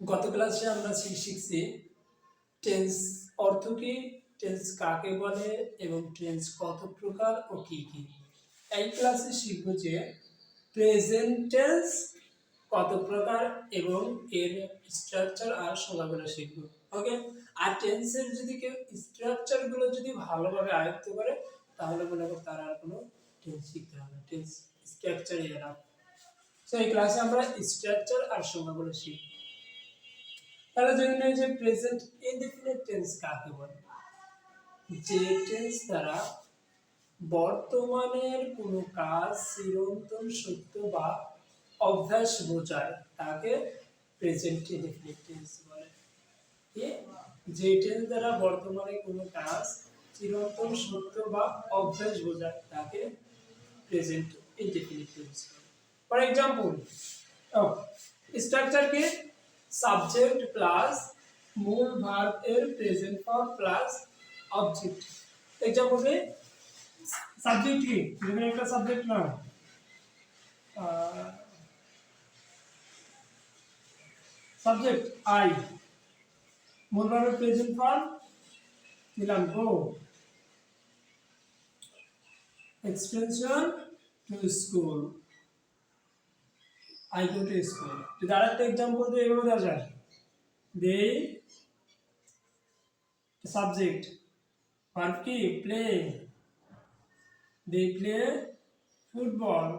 গত ক্লাসে আমরা শিখছি টেন্স অর্থ কি, টেন্স কাকে বলে এবং টেন্স কত প্রকার ও কি কি। এই ক্লাসে শিখব যে প্রেজেন্ট টেন্স কত প্রকার এবং এর স্ট্রাকচার আর সংজ্ঞাগুলো শিখব। ওকে, আর টেন্সের যদি কেউ স্ট্রাকচারগুলো যদি ভালোভাবে আয়ত্ত করে তাহলে মনে করো তার আর কোনো টেন্স শিখতে হবে না, টেন্স স্ট্রাকচার এরা। তো এই ক্লাসে আমরা স্ট্রাকচার আর সংজ্ঞাগুলো শিখব। তাহলে জেনে নেই যে প্রেজেন্ট ইনডেফিনিট টেন্স কাকে বলে। যে টেন্স দ্বারা বর্তমানের কোনো কাজ চিরন্তন সত্য বা অভ্যাস বোঝায় তাকে প্রেজেন্ট ইনডেফিনিট টেন্স বলে। যে টেন্স দ্বারা বর্তমানে কোনো কাজ চিরন্তন সত্য বা অভ্যাস বোঝায় তাকে প্রেজেন্ট ইনডেফিনিট টেন্স বলে। ফর এক্সাম্পল, স্ট্রাকচার কি? সাবজেক্ট প্লাস মূল ভার্ব এর present form plus object. Example কি? সাবজেক্ট কি? যেখানে একটা সাবজেক্ট না, সাবজেক্ট আই, মূল ভার্বের প্রেজেন্ট ফর্ম দিলাম go, extension to school, I go to school. যদি আরেকটা এক্সাম্পল দিয়ে এভাবে দেওয়া যায়, দে সাবজেক্ট, ভার্ব কি? প্লে, দে প্লে ফুটবল,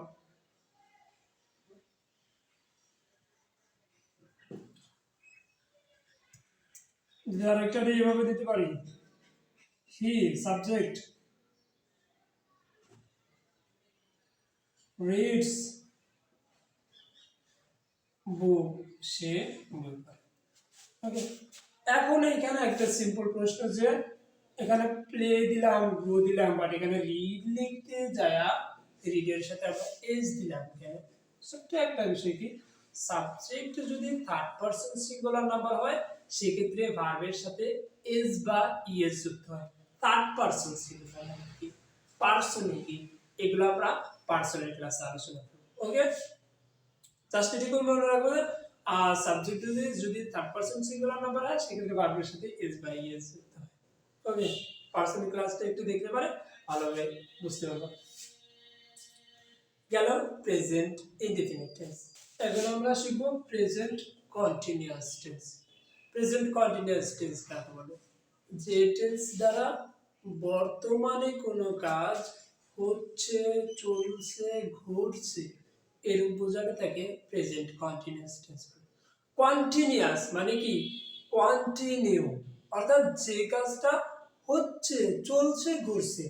যদি আরেকটা দিয়ে এভাবে দিতে পারি, হি সাবজেক্ট reads book, সে বই পড়ে। ওকে, এখন এখানে একটা সিম্পল প্রশ্ন যে এখানে প্লে দিলাম, গো দিলাম, বাট এখানে রিড লিখতে যায় রিডের সাথে আমরা এস দিলাম কেন? ছোট্ট একটা বিষয় কি, সাবজেক্ট যদি থার্ড পারসন সিঙ্গুলার নাম্বার হয় সেক্ষেত্রে ভার্বের সাথে এস বা ইএস যুক্ত হয়। থার্ড পারসন সিঙ্গুলার নাম্বার কি, পারসন কি, এগুলো আমরা পার্সোনাল ক্লাসে আলোচনা করব। ওকে, জাস্ট এটুকু মনে রাখবেন। আর সাবজেক্ট যদি থার্ড পারসন সিঙ্গুলার নাম্বার হয় সেক্ষেত্রে ভার্বের সাথে এস বা ইএস যুক্ত হয়। ওকে, পার্সোনাল ক্লাসটা একটু দেখতে পারে, ভালোভাবে বুঝতে পারবো। গেল প্রেজেন্ট ইনডেফিনিট টেন্স। এখন আমরা শিখব present continuous tense. Present continuous tense কাকে বলে? যে টেন্স দ্বারা বর্তমানে কোনো কাজ হচ্ছে, চলছে, ঘটছে এরূপ বোঝানো থাকে প্রেজেন্ট কন্টিনিউয়াস টেন্স। কন্টিনিউয়াস মানে কি? কন্টিনিউ, অর্থাৎ যে কাজটা হচ্ছে, চলছে, ঘটছে,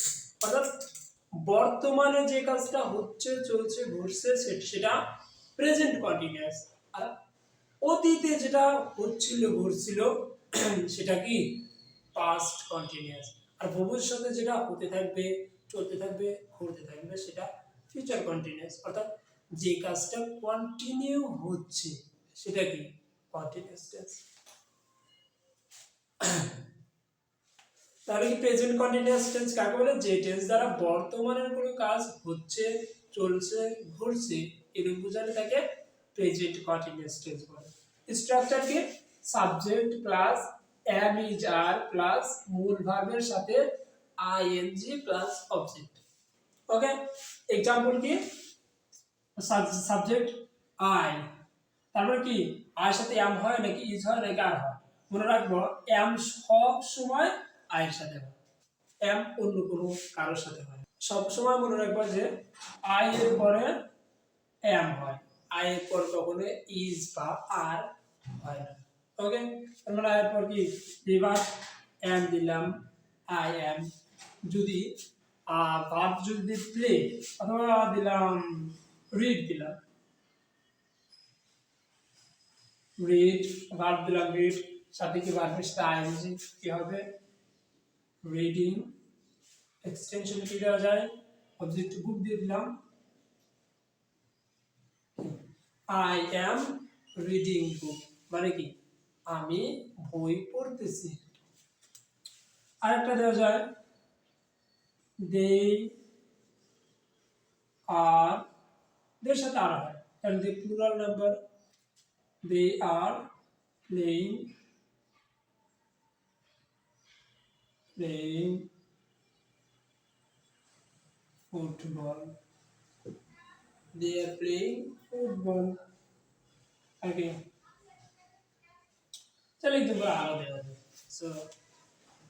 অর্থাৎ বর্তমানে যে কাজটা হচ্ছে, চলছে, ঘটছে সেটা প্রেজেন্ট কন্টিনিউয়াস। আর অতীতে যেটা হচ্ছিল, ঘটছিল সেটা কি? Past continuous. আর ভবিষ্যতে যেটা হতে থাকবে, চলতে থাকবে, ঘটতে থাকবে সেটা ফিউচার কন্টিনিউয়াস। অর্থাৎ যে কাজটা কন্টিনিউ হচ্ছে সেটা কি? Continuous tense. তাহলে কি প্রেজেন্ট কন্টিনিউয়াস টেন্স কাকে বলে? যে টেন্স দ্বারা বর্তমানের কোনো কাজ হচ্ছে, চলছে, ঘটছে এরূপ বোঝালে তাকে প্রেজেন্ট কন্টিনিউয়াস টেন্স বলে। স্ট্রাকচার কি? Subject plus am is are plus মূল ভার্বের সাথে ING plus object. Okay, example কি? সাবজেক্ট আই, তারপরে কি আর সাথে এম হয় নাকি ইজ হয় নাকি আর হয়? মনে রাখবো এম সব সময় আয়ের সাথে হয়, এম অন্য কোনো কারোর সাথে হয়। সব সময় মনে রাখবো যে আই এর পরে এম হয়, আই এর পর কখনো ইজ বা আর হয় না। ওকে, তার মানে আই এর পর কি? এবার এম দিলাম, আই এম। যদি ভার্ব যদি প্লে অথবা দিলাম রিড দিলাম, রিড ভার্ব দিলাম রিড, সাথে কি ভার্বের সাথে আইএনজি কি হবে? রিডিং। এক্সটেনশন কি দেওয়া যায়? অবজেক্ট বুক দিয়ে দিলাম, আই অ্যাম রিডিং বুক, মানে কি? আমি বই পড়তেছি। আরেকটা দেওয়া যায়, দে আর, দের সাথে আর হয় কারণ they plural number, they are playing football. They are playing football. Okay. চলো একটু আরো দেওয়া যায়। সো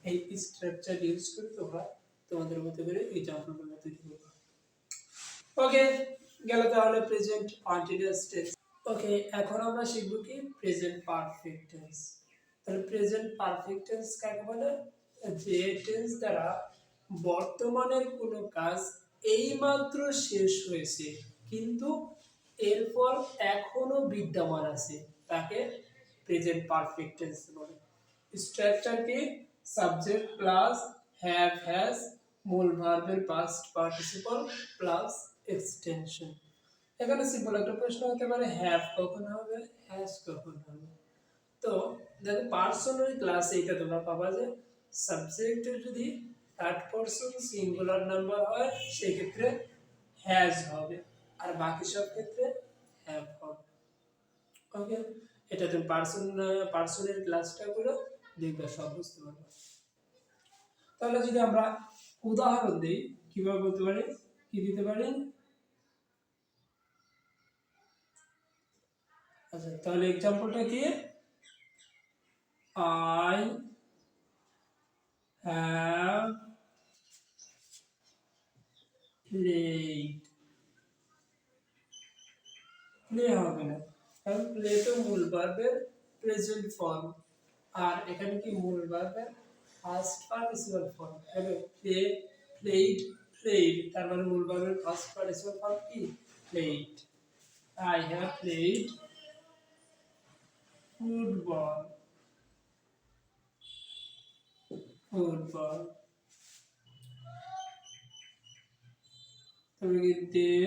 এই স্ট্রাকচার ইউজ করে তোমরা তোমাদের মতো করে এক্সাম্পলগুলো তৈরি করবে। ওকে, গেল তাহলে প্রেজেন্ট কন্টিনিউয়াস টেন্স। ওকে, এখন আমরা শিখব কি প্রেজেন্ট পারফেক্ট টেন্স। তাহলে প্রেজেন্ট পারফেক্ট টেন্স কাকে বলে? যে টেন্স দ্বারা বর্তমানের কোনো কাজ এইমাত্র শেষ হয়েছে কিন্তু এরপর এখনো বিদ্যমান আছে, তাকে প্রেজেন্ট পারফেক্ট টেন্স বলে। স্ট্রাকচার কি? সাবজেক্ট প্লাস হ্যাভ হ্যাজ, মূল ভার্বের পাস্ট পার্টিসিপল প্লাস এক্সটেনশন। এখানে সিম্পল একটা প্রশ্ন হতে পারে, হ্যাভ কখন হবে, হ্যাজ কখন হবে? তো দেখো পার্সোনাল ক্লাসে এটা তোমরা পাবা যে সাবজেক্টের যদি থার্ড পারসন সিঙ্গুলার নাম্বার হয় সেক্ষেত্রে হ্যাজ হবে, আর বাকি সব ক্ষেত্রে হ্যাভ হবে। ওকে, এটা তুমি পার্সোনাল ক্লাসটা করে দেখবে, সব বুঝতে পারবে। তাহলে যদি আমরা উদাহরণ দিই, কিভাবে বলতে পারি, কি দিতে পারি? আচ্ছা, তাহলে এক্সাম্পলটা কি? I have played, প্লে হবে না, কারণ প্লে তো মূল ভার্বের প্রেজেন্ট ফর্ম, আর এখানে কি মূল ভার্বের ফার্স্ট পার্টিসিপল ফর্ম। তাহলে প্লে, প্লেড, প্লেড, তার মানে মূল ভার্বের ফার্স্ট পার্টিসিপল ফর্ম কি? Played. I have played football, football। তবে কি they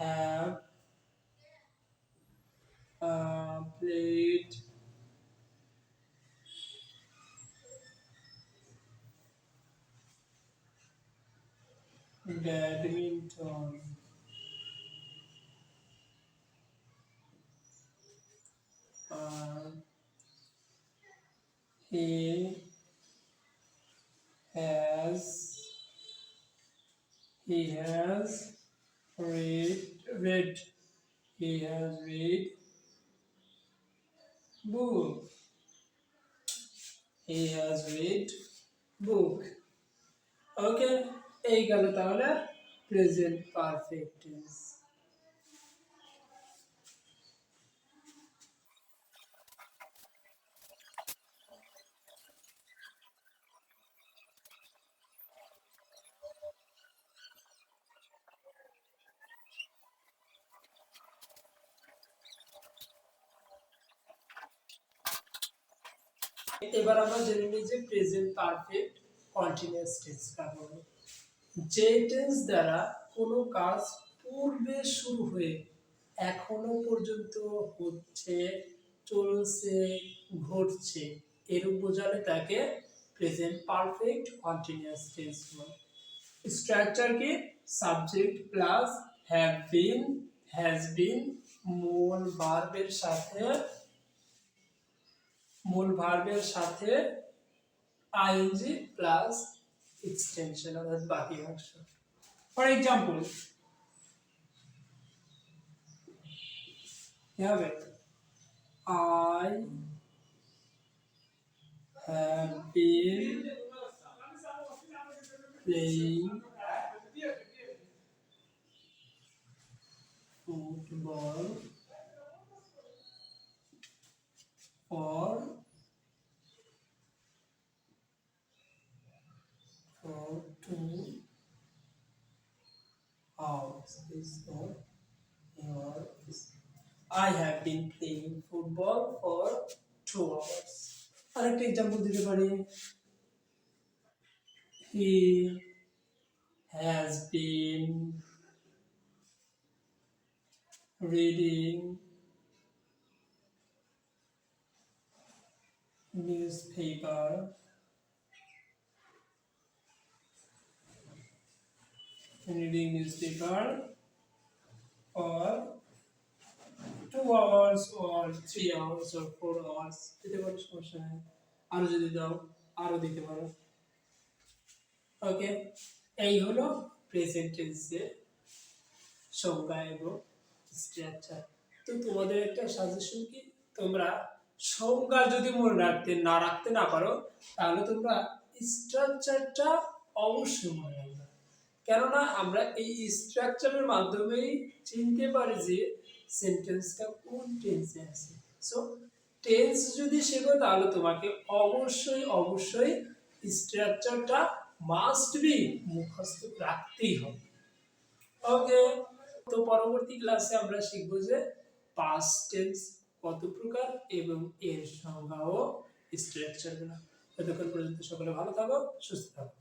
have played badminton, he has he has read he has read book, he has read book। ওকে, এই গেল তাহলে প্রেজেন্ট পারফেক্ট টেন্স। এবার আমরা জেনে নিই যে প্রেজেন্ট পারফেক্ট কন্টিনিউয়াস টেন্স কাকে বলে। যে টেন্স দ্বারা কোনো কাজ পূর্বে শুরু হয়ে এখনো পর্যন্ত হচ্ছে, চলছে, ঘটছে, এরূপ বোঝালে তাকে প্রেজেন্ট পারফেক্ট কন্টিনিউয়াস টেন্স বলে। স্ট্রাকচার কি? Subject plus have been, has been, মূল ভার্বের সাথে আইএনজি প্লাস এক্সটেনশন, অর্থাৎ বাকি অংশ। ফর এক্সাম্পল, কি হবে? I have been playing football for 2 hours. Is not yours. I have been playing football for 2 hours. আরেকটা এক্সাম্পল দিতে পারি, he has been reading newspaper for 2 hours or 3 hours or 4 hours দিতে পারো, সমস্যা নেই। আরো যদি দাও আরো দিতে পারো। ওকে, এই হলো প্রেজেন্ট টেন্সের সংজ্ঞা এবং স্ট্রাকচার। তো তোমাদের একটা সাজেশন কি, তোমরা সংজ্ঞা যদি মনে রাখতে না পারো, তাহলে তোমরা স্ট্রাকচারটা অবশ্যই মনে রাখবে। কেননা আমরা এই স্ট্রাকচারের মাধ্যমেই চিনতে পারি যে সেন্টেন্সটা কোন টেন্সে আছে। সো টেন্স যদি শেখো তাহলে তোমাকে অবশ্যই স্ট্রাকচারটা মাস্ট বি মুখস্থ রাখতেই হবে। ওকে, তো পরবর্তী ক্লাসে আমরা শিখব যে পাস্ট টেন্স কত প্রকার এবং এর সংজ্ঞা ও স্ট্রাকচারগুলো। ততক্ষণ পর্যন্ত সকলে ভালো থাকো, সুস্থ থাকো।